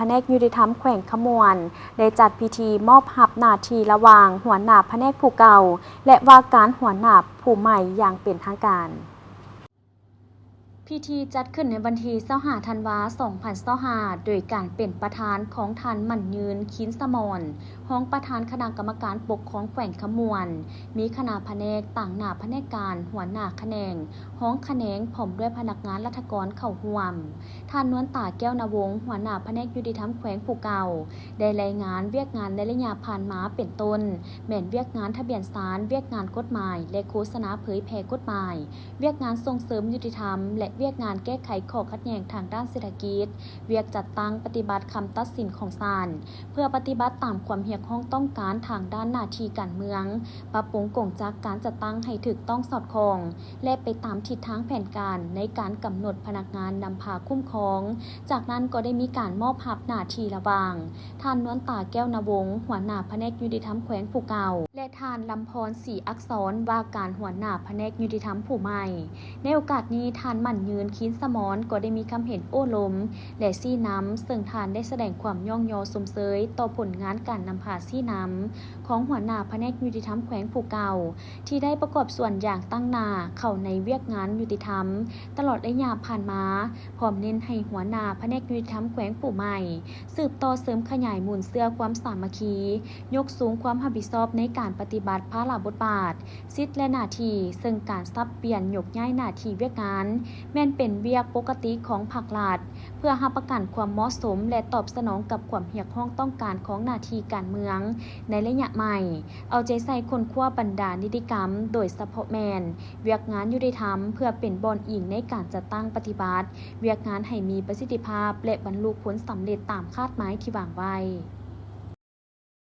ผนกยุติธรรมแขวงขมวนได้จัดพิธีมอบหับหน้าที่ระหว่างหัวหน้าแผนกผู้เก่าและว่าการหัวหน้าผู้ใหม่อย่างเป็นทางการพิธีจัดขึ้นในวันที่25 ธันวาคม 2025 โดยการเป็นประธานของท่านมั่นยืนคินสมรรองประธานคณะกรรมการปกครองแขวงขมวนมีคณะแผนกต่างหน้าแผนกการหัวหน้าแขนงห้องแขนงพร้อมด้วยพนักงานราชการเข้าร่วมท่านนวลตาแก้วนวงศ์หัวหน้าแผนกยุติธรรมแขวงผู้เก่าได้รายงานเวียกงานในระยะผ่านมาเป็นต้นแม่นเวียกงานทะเบียนศาลเวียกงานกฎหมายและโฆษณาเผยแพร่กฎหมายเวียกงานส่งเสริมยุติธรรมและเวียกงานแก้ไขข้อขัดแย้งทางด้านเศรษฐกิจเวียกจัดตั้งปฏิบัติคำตัดสินของศาลเพื่อปฏิบัติตามความเรียกร้องต้องการทางด้านหน้าที่การเมืองปรับปรุงกลไกการจัดตั้งให้ถูกต้องสอดคล้องและไปตามทิศทางแผนการในการกำหนดพนักงานนำพาคุ้มครองจากนั้นก็ได้มีการมอบหับหน้าที่ระหว่างท่านนวลตาแก้วนวงศ์หัวหน้าแผนกยุติธรรมแขวงผู้เก่าและท่านลำพรศรีอักษรว่าการหัวหน้าแผนกยุติธรรมผู้ใหม่ในโอกาสนี้ท่านมั่นยืนคินสมรก็ได้มีคำเห็นโอ้ล้มและซี่น้ำซึ่งท่านได้แสดงความย่องยอสมเสยต่อผลงานการนำพาซี่น้ำของหัวหน้าแผนกยุติธรรมแขวงผู้เก่าที่ได้ประกอบส่วนอย่างตั้งหน้าเข้าในเวียกงานยุติธรรมตลอดระยะผ่านมาพร้อมเน้นให้หัวหน้าแผนกยุติธรรมแขวงผู้ใหม่สืบต่อเสริมขยายมูลเสื้อความสามัคคียกสูงความรับผิดชอบในการปฏิบัติภาระบทบาทสิทธิและหน้าที่ซึ่งการสับเปลี่ยนยกย้ายหน้าที่เวียกงานแม่นเป็นเวียกปกติของภาครัฐเพื่อรับประกันความเหมาะสมและตอบสนองกับความเรียกร้องต้องการของหน้าที่การเมืองในระยะใหม่เอาใจใส่คนคว้าบรรดานิติกรรมโดยเฉพาะแมนเวียกงานยุติธรรมเพื่อเป็นบอนอิงในการจัดตั้งปฏิบัติเวียกงานให้มีประสิทธิภาพและบรรลุผลสำเร็จตามคาดหมายที่วางไว้